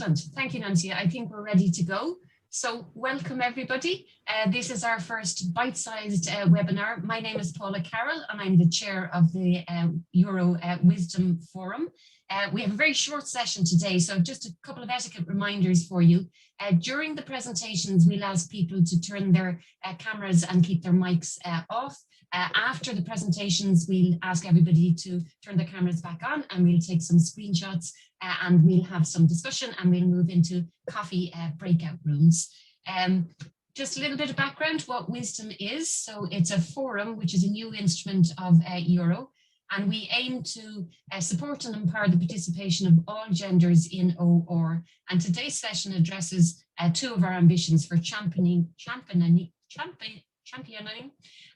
Excellent. Thank you, Nancy. I think we're ready to go. So welcome, everybody. This is our first bite-sized webinar. My name is Paula Carroll, and I'm the chair of the Euro Wisdom Forum. We have a very short session today, so just a couple of etiquette reminders for you. During the presentations, we'll ask people to turn their cameras and keep their mics off. After the presentations, we'll ask everybody to turn their cameras back on, and we'll take some screenshots and we'll have some discussion, and we'll move into coffee breakout rooms. Just a little bit of background what Wisdom is. So it's a forum, which is a new instrument of Euro, and we aim to support and empower the participation of all genders in OR. And today's session addresses two of our ambitions for championing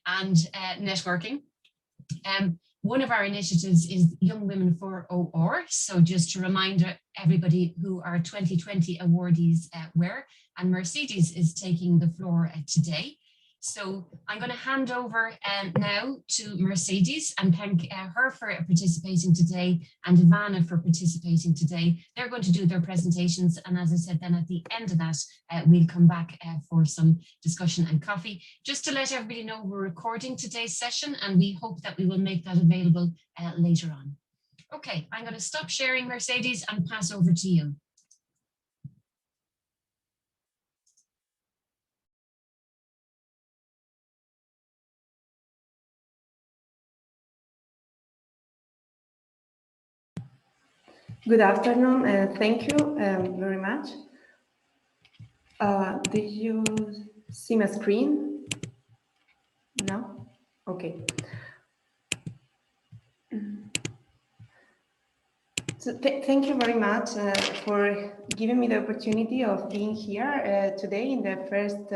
and networking. One of our initiatives is Young Women for OR. So just to remind everybody who our 2020 awardees were, and Mercedes is taking the floor today. So I'm going to hand over now to Mercedes and thank her for participating today and Ivana for participating today. They're going to do their presentations, and as I said, then at the end of that, we'll come back for some discussion and coffee. Just to let everybody know, we're recording today's session and we hope that we will make that available later on. Okay, I'm going to stop sharing, Mercedes, and pass over to you. Good afternoon, thank you very much. Do you see my screen? No? Okay. So thank you very much for giving me the opportunity of being here today in the first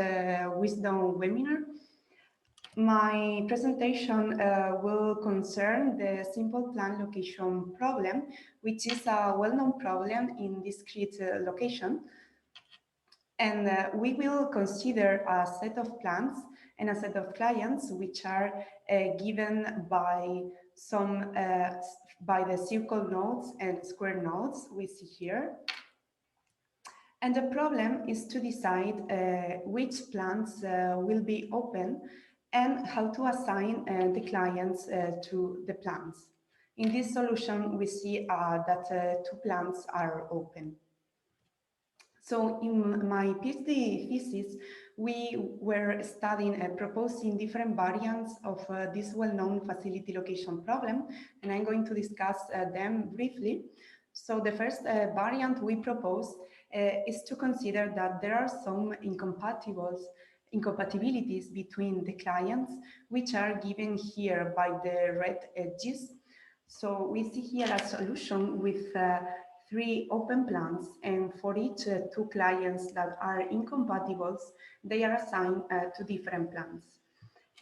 Wisdom webinar. My presentation will concern the simple plan location problem, which is a well-known problem in discrete location. And we will consider a set of plans and a set of clients which are given by some by the circle nodes and square nodes we see here. And the problem is to decide which plans will be open and how to assign the clients to the plans. In this solution, we see that two plans are open. So in my PhD thesis, we were studying proposing different variants of this well-known facility location problem, and I'm going to discuss them briefly. So the first variant we propose is to consider that there are some incompatibilities between the clients, which are given here by the red edges. So we see here a solution with 3 open plans, and for each 2 clients that are incompatible, they are assigned to different plans.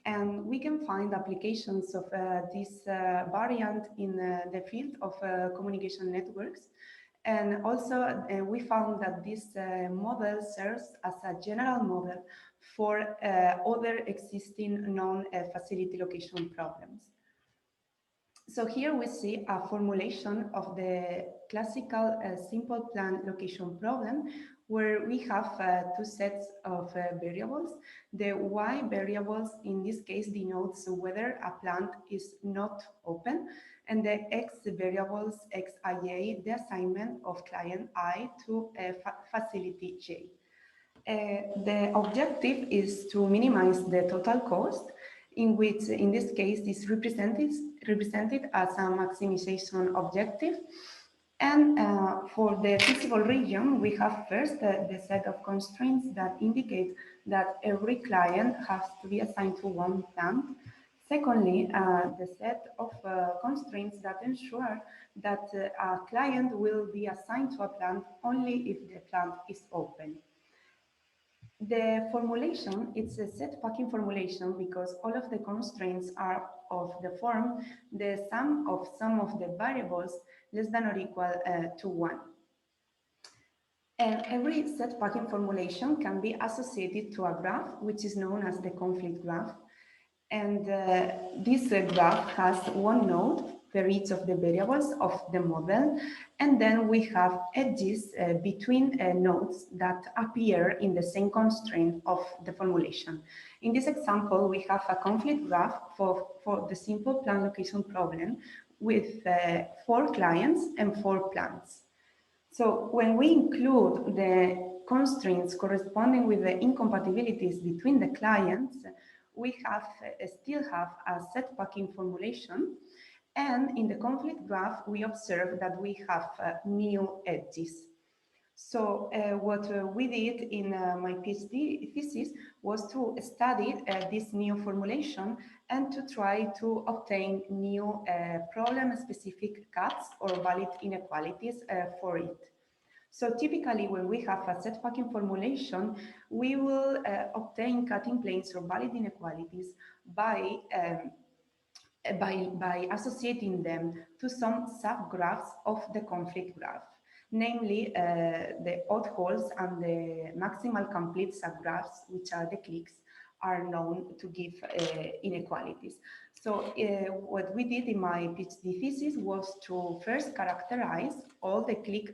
And we can find applications of this variant in the field of communication networks. And also we found that this model serves as a general model for other existing non-facility location problems. So here we see a formulation of the classical simple plan location problem, where we have 2 sets of variables. The y variables in this case denotes whether a plant is not open, and the x variables xij, the assignment of client I to facility j. The objective is to minimize the total cost, in which, in this case, is represented as a maximization objective. And for the feasible region, we have first the set of constraints that indicate that every client has to be assigned to one plant. Secondly, the set of constraints that ensure that a client will be assigned to a plant only if the plant is open. The formulation, it's a set packing formulation because all of the constraints are of the form the sum of the variables less than or equal to 1. And every set packing formulation can be associated to a graph, which is known as the conflict graph. And this graph has one node per each of the variables of the model. And then we have edges between nodes that appear in the same constraint of the formulation. In this example, we have a conflict graph for the simple plant location problem with 4 clients and 4 plants. So when we include the constraints corresponding with the incompatibilities between the clients, we still have a set packing formulation. And in the conflict graph, we observe that we have new edges. So what we did in my PhD thesis was to study this new formulation and to try to obtain new problem-specific cuts or valid inequalities for it. So typically when we have a set packing formulation, we will obtain cutting planes or valid inequalities by associating them to some subgraphs of the conflict graph, namely the odd holes and the maximal complete subgraphs, which are the cliques, are known to give inequalities. So what we did in my PhD thesis was to first characterize all the clique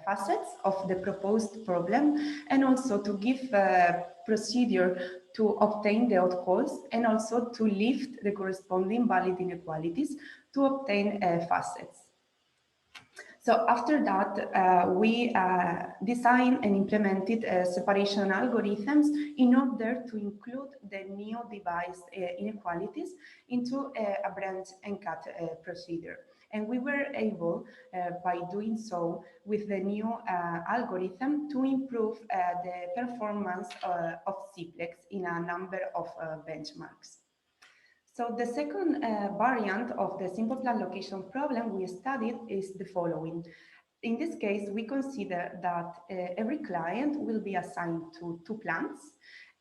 facets of the proposed problem, and also to give a procedure to obtain the odd holes, and also to lift the corresponding valid inequalities to obtain facets. So after that, we designed and implemented separation algorithms in order to include the new device inequalities into a branch and cut procedure. And we were able, by doing so with the new algorithm, to improve the performance of simplex in a number of benchmarks. So the second variant of the simple plant location problem we studied is the following. In this case, we consider that every client will be assigned to 2 plants,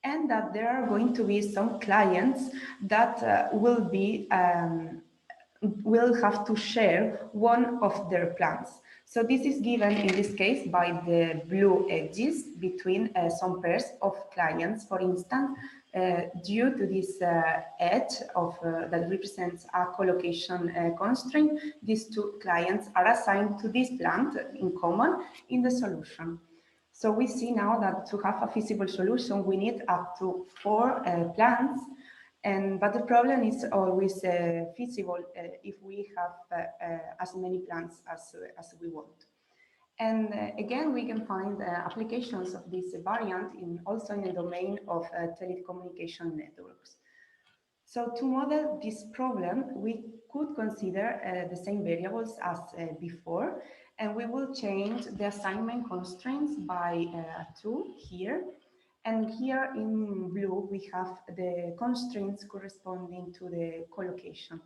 and that there are going to be some clients that will have to share one of their plants. So this is given in this case by the blue edges between some pairs of clients. For instance, due to this edge that represents a collocation constraint, these 2 clients are assigned to this plant in common in the solution. So we see now that to have a feasible solution, we need up to 4 plants. But the problem is always feasible if we have as many plants as we want. And again, we can find applications of this variant also in the domain of telecommunication networks. So to model this problem, we could consider the same variables as before, and we will change the assignment constraints by 2 here. And here in blue, we have the constraints corresponding to the collocation.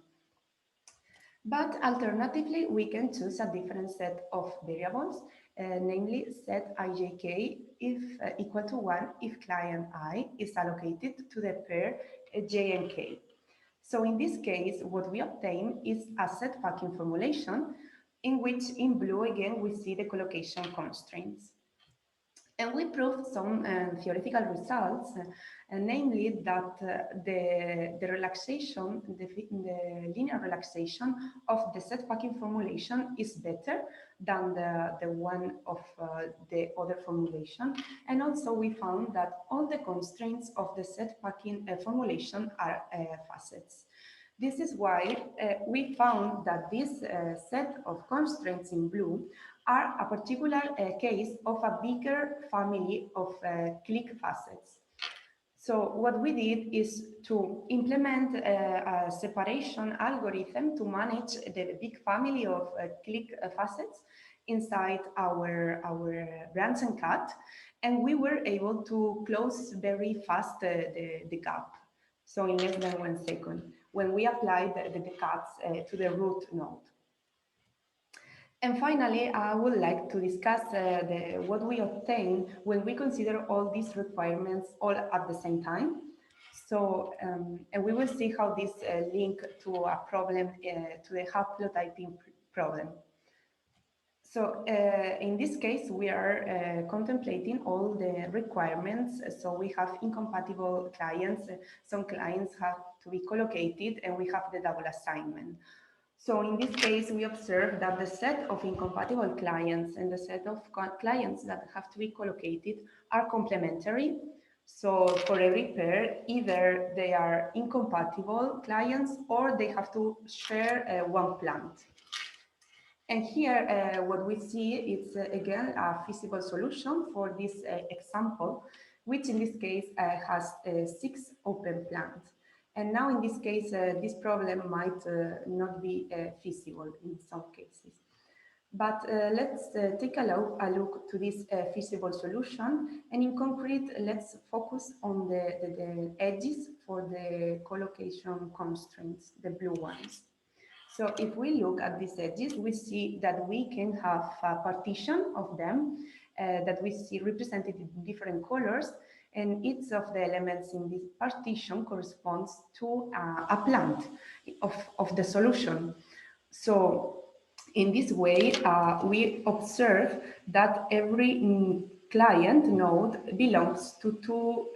But alternatively, we can choose a different set of variables, namely set ijk if equal to 1 if client I is allocated to the pair j and k. So in this case, what we obtain is a set packing formulation in which in blue again we see the collocation constraints. And we proved some theoretical results, namely that the relaxation, the linear relaxation of the set packing formulation is better than the one of the other formulation. And also we found that all the constraints of the set packing formulation are facets. This is why we found that this set of constraints in blue are a particular case of a bigger family of clique facets. So what we did is to implement a separation algorithm to manage the big family of clique facets inside our branch and cut, and we were able to close very fast the gap, so in less than 1 second, when we applied the cuts to the root node. And finally, I would like to discuss what we obtain when we consider all these requirements all at the same time. So, and we will see how this link to a problem, to the haplotyping problem. So in this case, we are contemplating all the requirements. So we have incompatible clients. Some clients have to be collocated, and we have the double assignment. So in this case, we observe that the set of incompatible clients and the set of clients that have to be collocated are complementary. So for every pair, either they are incompatible clients or they have to share one plant. And here, what we see is, again, a feasible solution for this example, which in this case has 6 open plants. And now in this case, this problem might not be feasible in some cases. But let's take a look to this feasible solution. And in concrete, let's focus on the edges for the collocation constraints, the blue ones. So if we look at these edges, we see that we can have a partition of them that we see represented in different colors, and each of the elements in this partition corresponds to a plant of the solution. So in this way, we observe that every client node belongs to two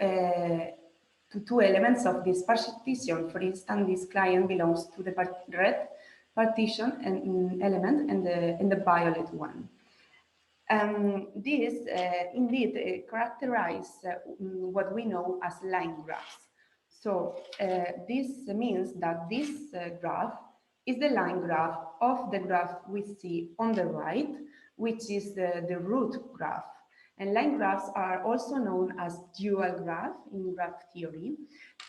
elements of this partition. For instance, this client belongs to the red partition and element and the violet one. This indeed characterize what we know as line graphs. So this means that this graph is the line graph of the graph we see on the right, which is the root graph. And line graphs are also known as dual graph in graph theory.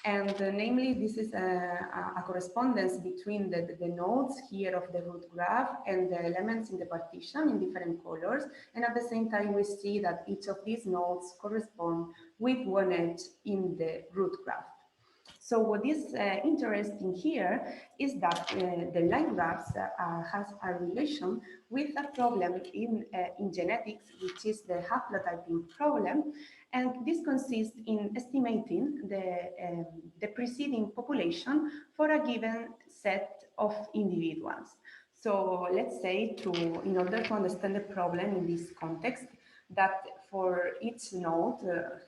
And namely, this is a correspondence between the nodes here of the root graph and the elements in the partition in different colors. And at the same time, we see that each of these nodes correspond with one edge in the root graph. So what is interesting here is that the line graphs has a relation with a problem in genetics, which is the haplotyping problem. And this consists in estimating the preceding population for a given set of individuals. So let's say in order to understand the problem in this context, that for each node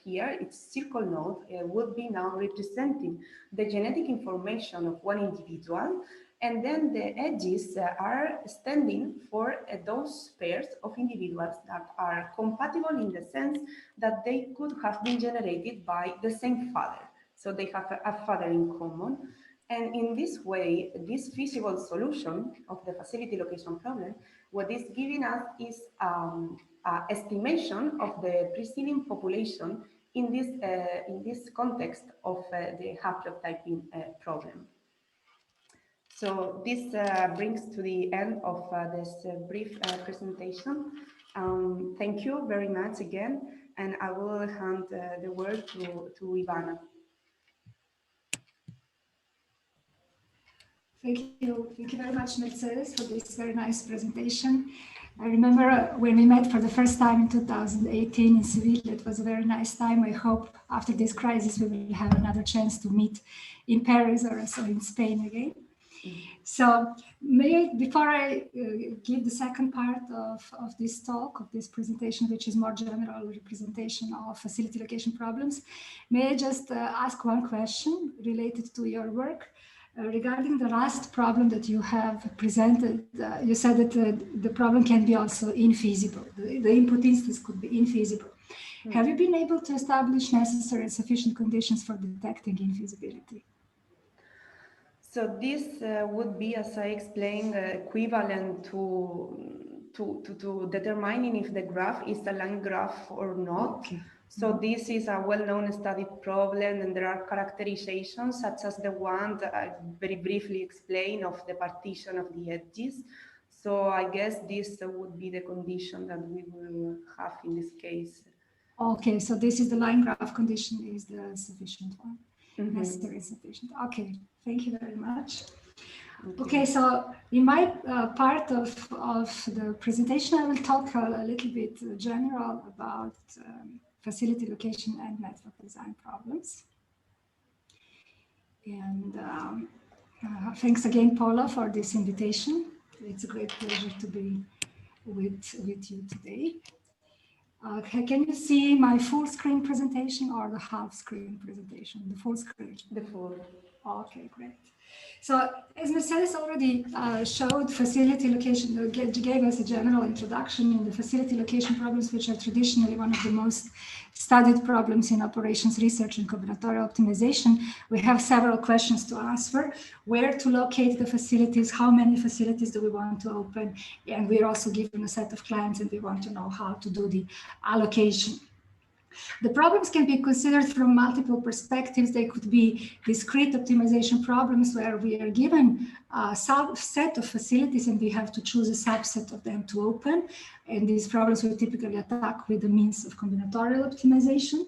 here, each circle node would be now representing the genetic information of one individual, and then the edges are standing for those pairs of individuals that are compatible in the sense that they could have been generated by the same father. So they have a father in common. And in this way, this feasible solution of the facility location problem, what is giving us is estimation of the preceding population in this context of the haplotyping problem. So this brings to the end of this brief presentation. Thank you very much again, and I will hand the word to Ivana. Thank you very much, Mercedes, for this very nice presentation. I remember when we met for the first time in 2018 in Seville. It was a very nice time. I hope after this crisis we will have another chance to meet in Paris or also in Spain again. So before I give the second part of this talk, of this presentation, which is more general representation of facility location problems, may I just ask one question related to your work? Regarding the last problem that you have presented, you said that the problem can be also infeasible. The input instance could be infeasible. Mm-hmm. Have you been able to establish necessary and sufficient conditions for detecting infeasibility? So this would be, as I explained, equivalent to determining if the graph is a line graph or not. Okay. So this is a well-known studied problem, and there are characterizations such as the one that I very briefly explained of the partition of the edges. So I guess this would be the condition that we will have in this case. Okay, so this is the line graph condition is the sufficient one. Mm-hmm. Necessary and sufficient. Okay, thank you very much. Okay, so in my part of the presentation, I will talk a little bit general about facility location and network design problems. And thanks again, Paula, for this invitation. It's a great pleasure to be with you today. Can you see my full screen presentation or the half screen presentation? The full screen. The full. Okay, great. So as Mercedes already showed, facility location gave us a general introduction in the facility location problems, which are traditionally one of the most studied problems in operations research and combinatorial optimization. We have several questions to answer: where to locate the facilities, how many facilities do we want to open, and we're also given a set of clients and we want to know how to do the allocation. The problems can be considered from multiple perspectives. They could be discrete optimization problems where we are given a subset of facilities and we have to choose a subset of them to open. And these problems we typically attack with the means of combinatorial optimization.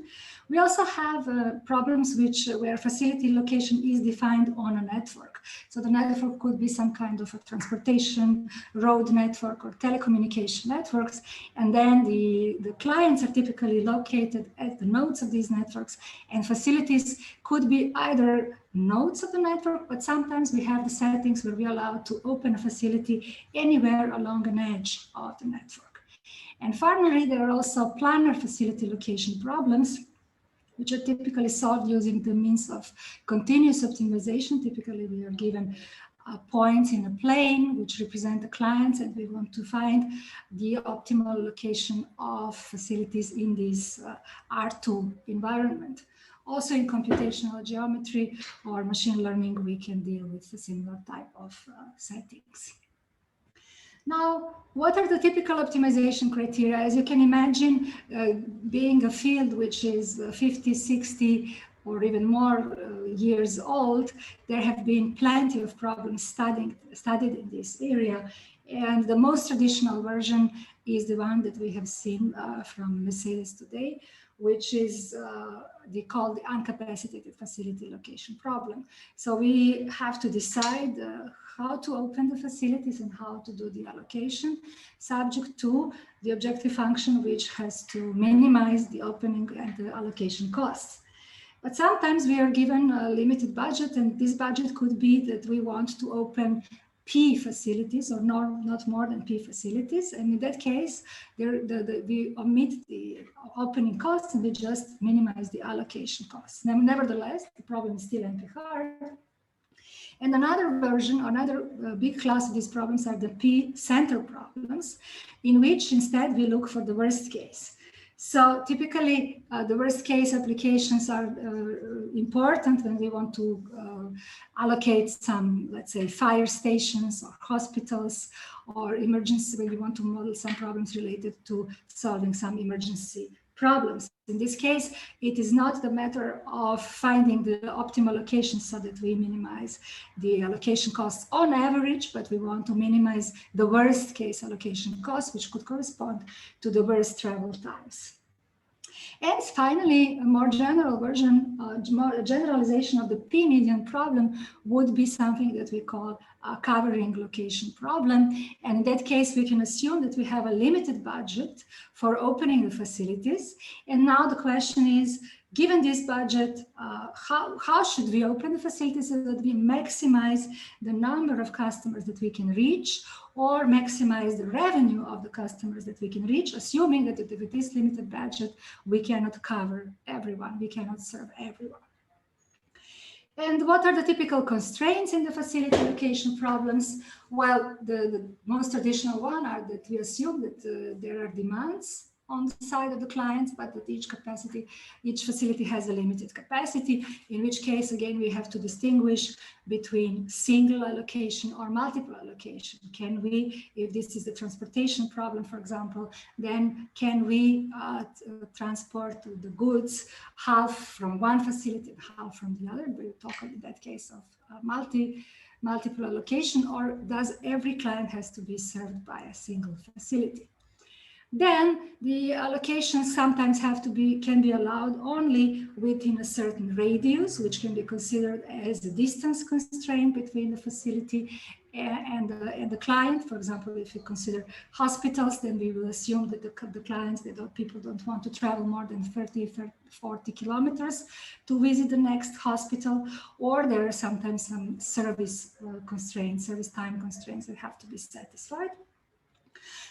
We also have problems where facility location is defined on a network. So the network could be some kind of a transportation, road network, or telecommunication networks. And then the clients are typically located at the nodes of these networks, and facilities could be either nodes of the network, but sometimes we have the settings where we allow to open a facility anywhere along an edge of the network. And finally, there are also planar facility location problems, which are typically solved using the means of continuous optimization. Typically, we are given points in a plane which represent the clients, and we want to find the optimal location of facilities in this R2 environment. Also in computational geometry or machine learning, we can deal with a similar type of settings. Now, what are the typical optimization criteria? As you can imagine, being a field which is 50, 60, or even more years old, there have been plenty of problems studied in this area. And the most traditional version is the one that we have seen from Mercedes today, which is called the incapacitated facility location problem. So we have to decide how to open the facilities and how to do the allocation, subject to the objective function, which has to minimize the opening and the allocation costs. But sometimes we are given a limited budget, and this budget could be that we want to open P facilities or not more than P facilities. And in that case, we omit the opening costs and we just minimize the allocation costs. Nevertheless, the problem is still NP hard. And another version, another big class of these problems are the P-center problems, in which instead we look for the worst case. So typically, the worst case applications are important when we want to allocate some, let's say, fire stations or hospitals or emergency, when we want to model some problems related to solving some emergency problems. In this case, it is not the matter of finding the optimal location so that we minimize the allocation costs on average, but we want to minimize the worst case allocation costs, which could correspond to the worst travel times. And finally, a more general version, more generalization of the P-median problem would be something that we call a covering location problem. And in that case, we can assume that we have a limited budget for opening the facilities. And now the question is, given this budget, how should we open the facilities so that we maximize the number of customers that we can reach, or maximize the revenue of the customers that we can reach, assuming that with this limited budget, we cannot cover everyone, we cannot serve everyone. And what are the typical constraints in the facility location problems? Well, the most traditional one are that we assume that there are demands on the side of the clients, but that each facility has a limited capacity, in which case, again, we have to distinguish between single allocation or multiple allocation. Can we, if this is a transportation problem, for example, then can we transport the goods half from one facility and half from the other? We'll talk in that case of multiple allocation, or does every client has to be served by a single facility? Then the allocations sometimes can be allowed only within a certain radius, which can be considered as a distance constraint between the facility and the client. For example, if you consider hospitals, then we will assume that the clients, that people don't want to travel more than 40 kilometers to visit the next hospital, or there are sometimes some service time constraints that have to be satisfied.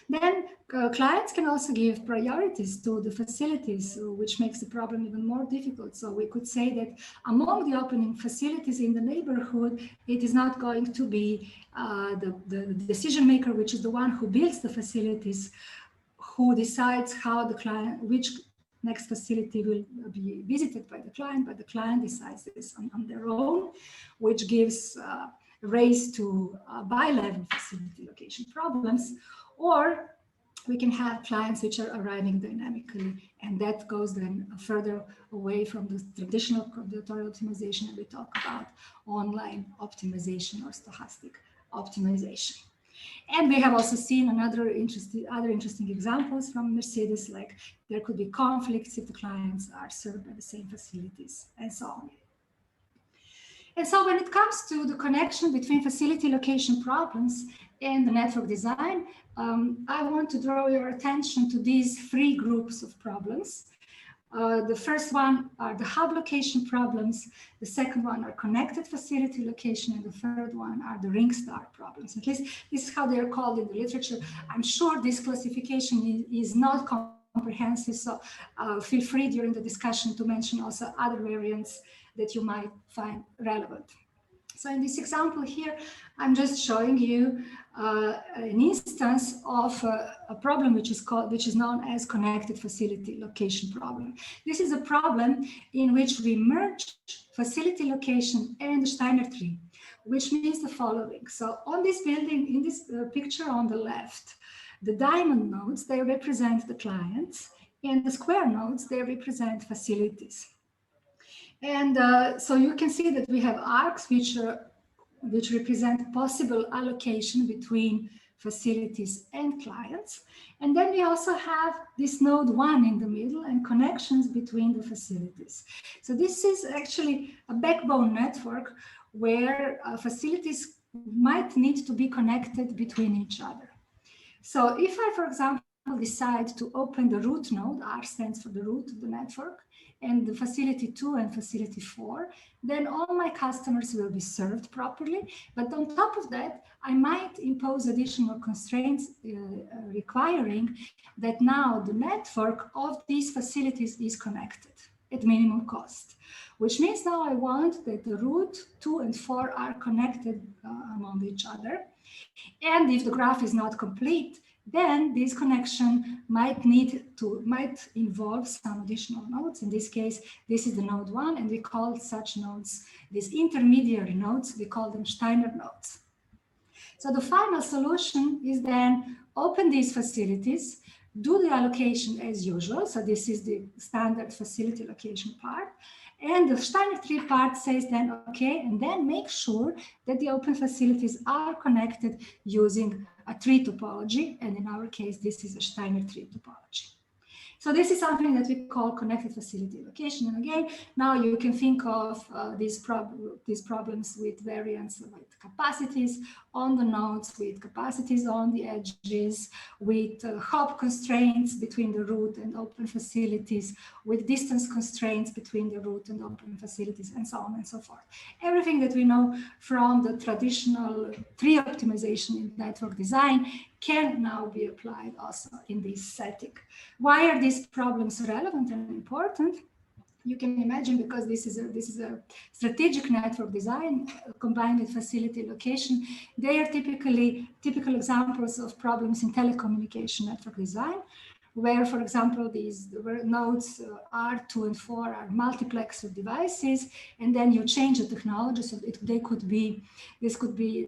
Then clients can also give priorities to the facilities, which makes the problem even more difficult. So we could say that among the opening facilities in the neighborhood, it is not going to be the decision maker, which is the one who builds the facilities, who decides how the client, which next facility will be visited by the client, but the client decides this on their own, which gives rise to bi-level facility location problems. Or we can have clients which are arriving dynamically, and that goes then further away from the traditional combinatorial optimization, and we talk about online optimization or stochastic optimization. And we have also seen other interesting examples from Mercedes, like there could be conflicts if the clients are served by the same facilities and so on. And so when it comes to the connection between facility location problems and the network design, I want to draw your attention to these three groups of problems. The first one are the hub location problems. The second one are connected facility location. And the third one are the ring star problems. At least this is how they are called in the literature. I'm sure this classification is not comprehensive, so feel free during the discussion to mention also other variants that you might find relevant. So in this example here, I'm just showing you an instance of a problem which is known as connected facility location problem. This is a problem in which we merge facility location and the Steiner tree, which means the following. So on this building, in this picture on the left, the diamond nodes, they represent the clients, and the square nodes, they represent facilities. And so you can see that we have arcs which represent possible allocation between facilities and clients. And then we also have this node 1 in the middle and connections between the facilities. So this is actually a backbone network where facilities might need to be connected between each other. So if I, for example, decide to open the root node, R stands for the root of the network, and the facility 2 and facility 4, then all my customers will be served properly. But on top of that, I might impose additional constraints requiring that now the network of these facilities is connected at minimum cost, which means now I want that the root 2 and 4 are connected among each other. And if the graph is not complete, then this connection might involve some additional nodes. In this case, this is the node 1, and we call such nodes, these intermediary nodes, we call them Steiner nodes. So the final solution is then open these facilities, do the allocation as usual. So this is the standard facility location part. And the Steiner tree part says then, okay, and then make sure that the open facilities are connected using a tree topology. And in our case, this is a Steiner tree topology. So this is something that we call connected facility location. And again, now you can think of these problems with variants with capacities on the nodes, with capacities on the edges, with hop constraints between the root and open facilities, with distance constraints between the root and open facilities, and so on and so forth. Everything that we know from the traditional tree optimization in network design can now be applied also in this setting. Why are these problems relevant and important? You can imagine, because this is a strategic network design combined with facility location. They are typical examples of problems in telecommunication network design, where, for example, these nodes R2 and 4 are multiplexer devices, and then you change the technology. So this could be,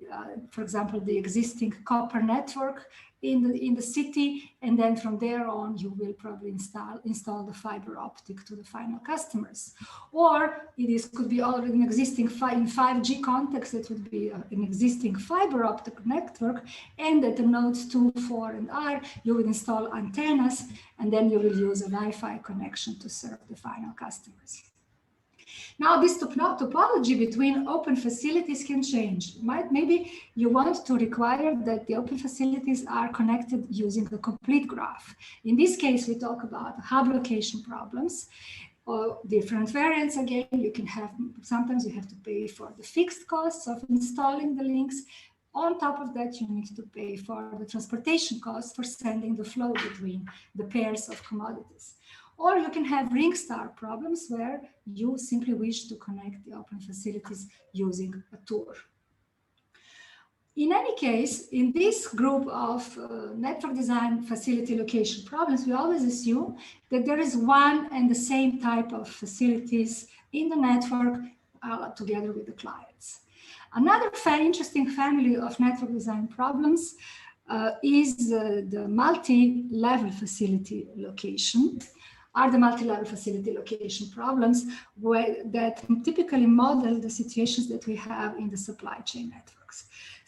for example, the existing copper network in the city, and then from there on you will probably install the fiber optic to the final customers. Or could be already an existing in 5G context, it would be an existing fiber optic network, and at the nodes 2, 4, and R, you will install antennas, and then you will use a Wi-Fi connection to serve the final customers. Now, this topology between open facilities can change. Maybe you want to require that the open facilities are connected using the complete graph. In this case, we talk about hub location problems, or different variants. Again, you can have, sometimes you have to pay for the fixed costs of installing the links. On top of that, you need to pay for the transportation costs for sending the flow between the pairs of commodities. Or you can have ring star problems where you simply wish to connect the open facilities using a tour. In any case, in this group of network design facility location problems, we always assume that there is one and the same type of facilities in the network together with the clients. Another very interesting family of network design problems is the multi-level facility location, are the multi-level facility location problems that typically model the situations that we have in the supply chain networks.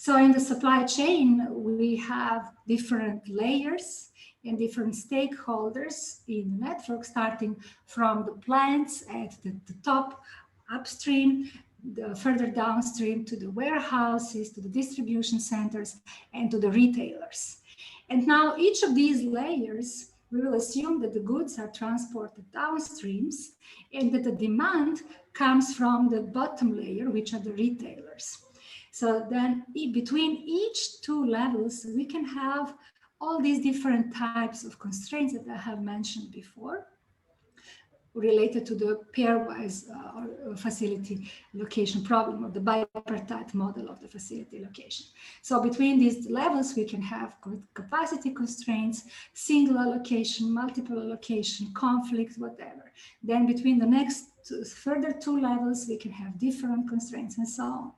So in the supply chain, we have different layers and different stakeholders in the network, starting from the plants at the top upstream, further downstream to the warehouses, to the distribution centers, and to the retailers. And now each of these layers, we will assume that the goods are transported downstreams and that the demand comes from the bottom layer, which are the retailers. So then between each two levels, we can have all these different types of constraints that I have mentioned before, related to the pairwise facility location problem, or the bipartite model of the facility location. So between these levels, we can have capacity constraints, single allocation, multiple allocation, conflict, whatever. Then between the next further two levels, we can have different constraints and so on.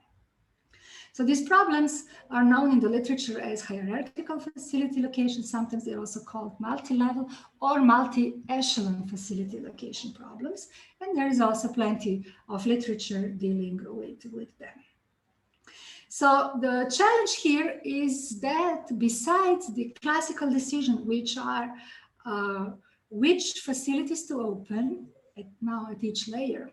So these problems are known in the literature as hierarchical facility location. Sometimes they're also called multi-level or multi-echelon facility location problems. And there is also plenty of literature dealing with them. So the challenge here is that besides the classical decision, which are which facilities to open at each layer,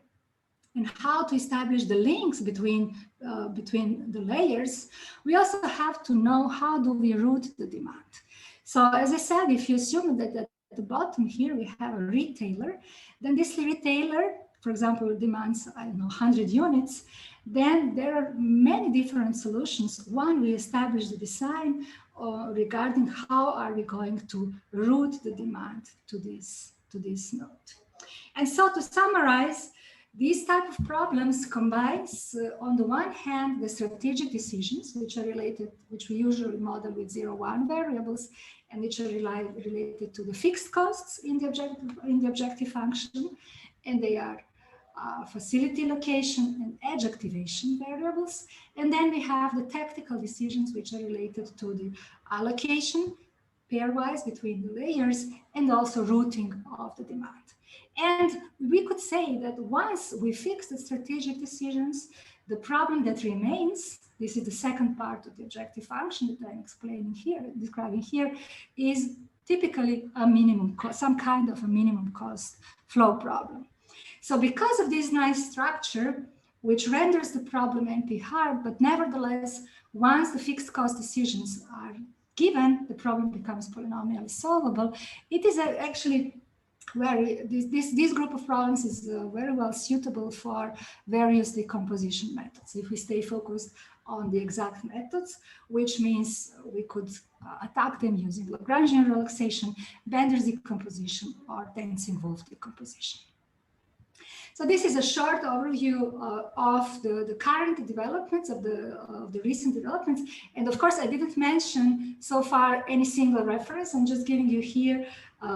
and how to establish the links between the layers, we also have to know how do we route the demand. So as I said, if you assume that at the bottom here we have a retailer, then this retailer, for example, demands, I don't know, 100 units, then there are many different solutions. One, we establish the design regarding how are we going to route the demand to this node. And so to summarize, these type of problems combines, on the one hand, the strategic decisions, which we usually model with 0-1 variables, and which are related to the fixed costs in the objective function, and they are facility location and edge activation variables. And then we have the tactical decisions, which are related to the allocation pairwise between the layers and also routing of the demand. And we could say that once we fix the strategic decisions, the problem that remains, this is the second part of the objective function that I'm describing here, is typically a minimum cost, some kind of a minimum cost flow problem. So because of this nice structure, which renders the problem NP hard, but nevertheless, once the fixed cost decisions are given, the problem becomes polynomially solvable. It is actually this group of problems is very well suitable for various decomposition methods. If we stay focused on the exact methods, which means we could attack them using Lagrangian relaxation, Bender's decomposition, or dense-involved decomposition. So this is a short overview of the current developments, of the recent developments. And of course, I didn't mention so far any single reference. I'm just giving you here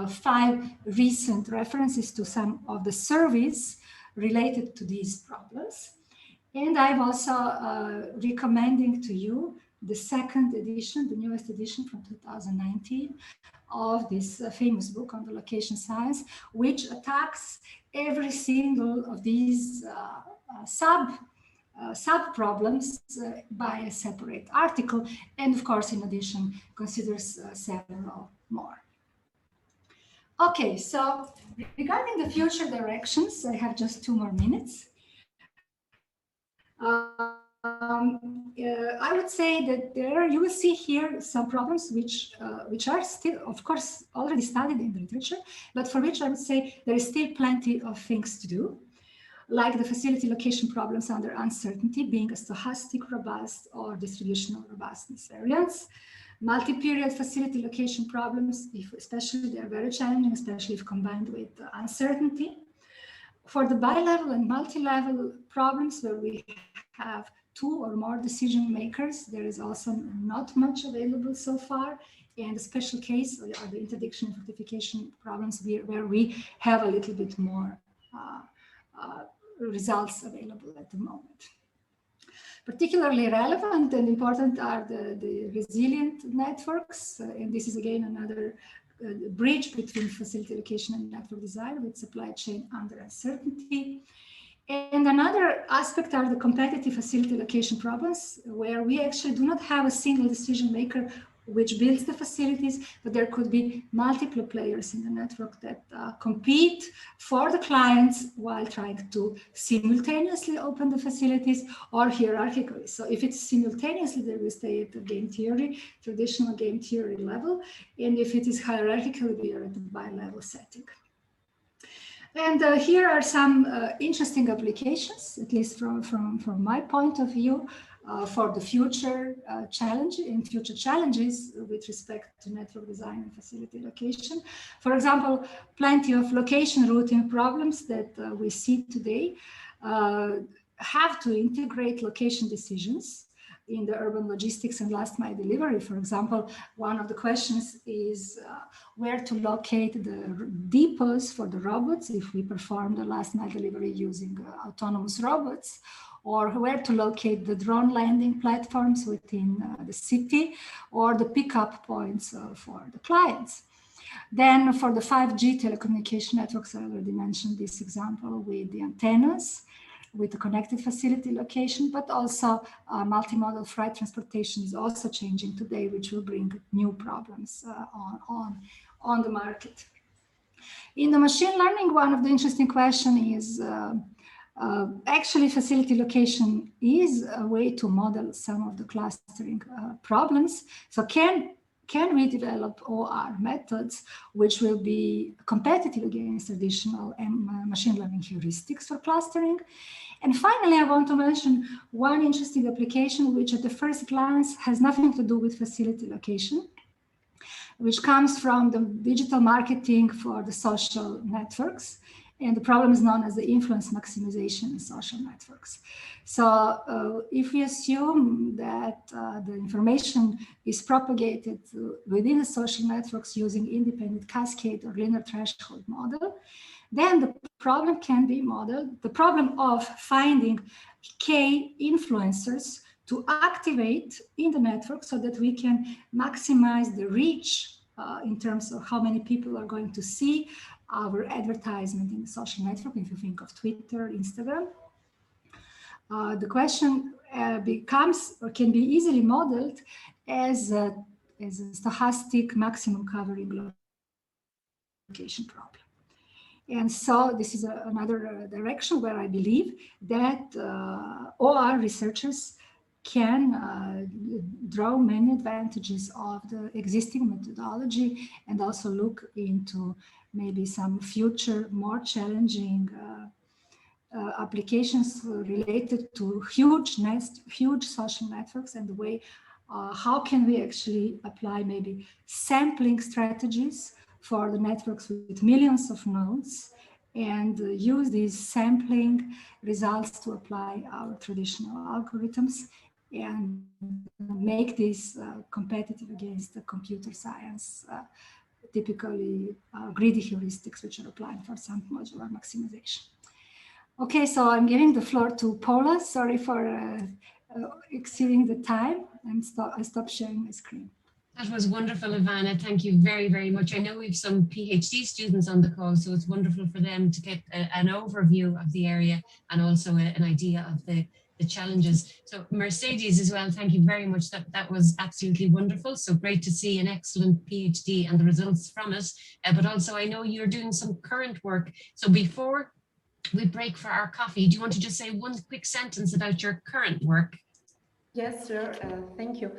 5 recent references to some of the surveys related to these problems. And I'm also recommending to you the second edition, the newest edition from 2019 of this famous book on the location science, which attacks every single of these sub problems by a separate article, and of course, in addition, considers several more. Okay, so regarding the future directions, I have just 2 more minutes. I would say that you will see here some problems which are still, of course, already studied in the literature, but for which I would say there is still plenty of things to do. like the facility location problems under uncertainty, being a stochastic robust or distributional robustness variance. Multi-period facility location problems, if especially they are very challenging, especially if combined with uncertainty. For the bi-level and multi-level problems where we have two or more decision makers, there is also not much available so far. And the special case are the interdiction and fortification problems where we have a little bit more results available at the moment. Particularly relevant and important are the resilient networks. And this is again another bridge between facility location and network design with supply chain under uncertainty. And another aspect are the competitive facility location problems, where we actually do not have a single decision maker which builds the facilities, but there could be multiple players in the network that compete for the clients while trying to simultaneously open the facilities or hierarchically. So if it's simultaneously, they will stay at the game theory, traditional game theory level. And if it is hierarchically, we are at the bi-level setting. And here are some interesting applications, at least from my point of view, for the future future challenges with respect to network design and facility location. For example, plenty of location routing problems that we see today have to integrate location decisions in the urban logistics and last mile delivery. For example, one of the questions is where to locate the depots for the robots if we perform the last mile delivery using autonomous robots, or where to locate the drone landing platforms within the city, or the pickup points for the clients. Then for the 5G telecommunication networks, I already mentioned this example with the antennas, with the connected facility location, but also multimodal freight transportation is also changing today, which will bring new problems on the market. In the machine learning, one of the interesting questions is actually facility location is a way to model some of the clustering problems. So can we develop OR methods which will be competitive against traditional machine learning heuristics for clustering? And finally, I want to mention one interesting application which at the first glance has nothing to do with facility location, which comes from the digital marketing for the social networks. And the problem is known as the influence maximization in social networks. So if we assume that the information is propagated within the social networks using independent cascade or linear threshold model, then the problem can be modeled, the problem of finding K influencers to activate in the network so that we can maximize the reach in terms of how many people are going to see our advertisement in the social network, if you think of Twitter, Instagram. The question becomes or can be easily modeled as a stochastic maximum covering location problem. And so this is another direction where I believe that OR researchers can draw many advantages of the existing methodology and also look into maybe some future more challenging applications related to huge social networks and the way how can we actually apply maybe sampling strategies for the networks with millions of nodes and use these sampling results to apply our traditional algorithms and make this competitive against the computer science, typically greedy heuristics, which are applied for some modular maximization. Okay, so I'm giving the floor to Paula. Sorry for exceeding the time. I stopped sharing my screen. That was wonderful, Ivana. Thank you very, very much. I know we have some PhD students on the call, so it's wonderful for them to get an overview of the area and also an idea of the challenges. So Mercedes as well, thank you very much. That was absolutely wonderful. So great to see an excellent PhD and the results from it. But also I know you're doing some current work. So before we break for our coffee, do you want to just say one quick sentence about your current work? Yes, sir. Thank you.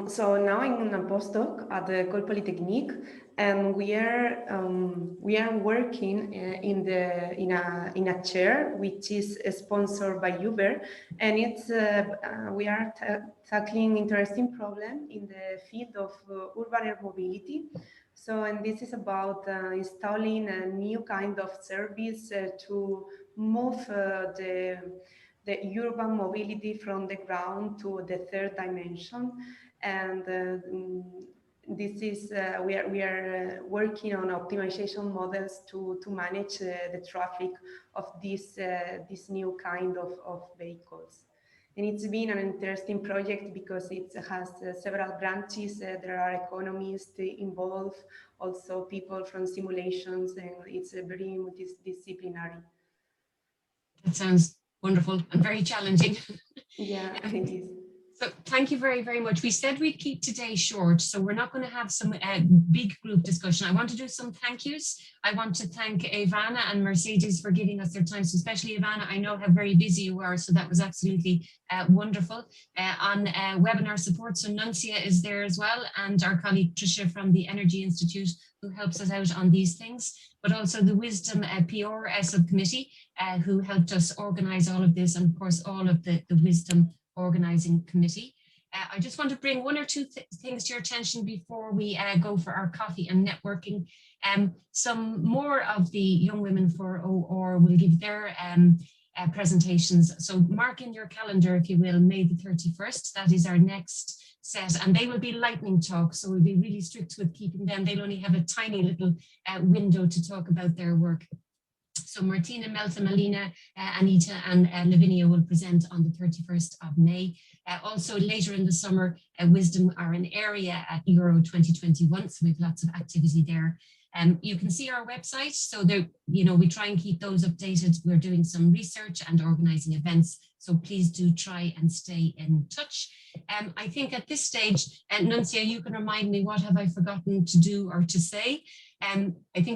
So now I'm in a postdoc at the École Polytechnique, and we are working in a chair which is sponsored by Uber, and it's we are tackling interesting problem in the field of urban air mobility. So, and this is about installing a new kind of service to move the urban mobility from the ground to the third dimension. And this is we are working on optimization models to manage the traffic of this new kind of vehicles. And it's been an interesting project because it has several branches. There are economists involved, also people from simulations, and it's a very multidisciplinary. That sounds wonderful and very challenging. Yeah, it is. So thank you very, very much. We said we'd keep today short, so we're not going to have some big group discussion. I want to do some thank yous. I want to thank Ivana and Mercedes for giving us their time, so especially Ivana. I know how very busy you are, so that was absolutely wonderful. On webinar support, so Nuncia is there as well, and our colleague Tricia from the Energy Institute, who helps us out on these things, but also the Wisdom PR subcommittee, who helped us organize all of this, and of course all of the Wisdom organizing committee. I just want to bring one or two things to your attention before we go for our coffee and networking. Some more of the young women for OR will give their presentations. So mark in your calendar, if you will, May the 31st. That is our next set, and they will be lightning talks. So we'll be really strict with keeping them. They'll only have a tiny little window to talk about their work. So Martina, Melta, Malina, Anita and Lavinia will present on the 31st of May. Also later in the summer, Wisdom are an area at Euro 2021, so we have lots of activity there. You can see our website, so there, we try and keep those updated. We're doing some research and organizing events, so please do try and stay in touch. I think at this stage, Nuncia, you can remind me, what have I forgotten to do or to say? I think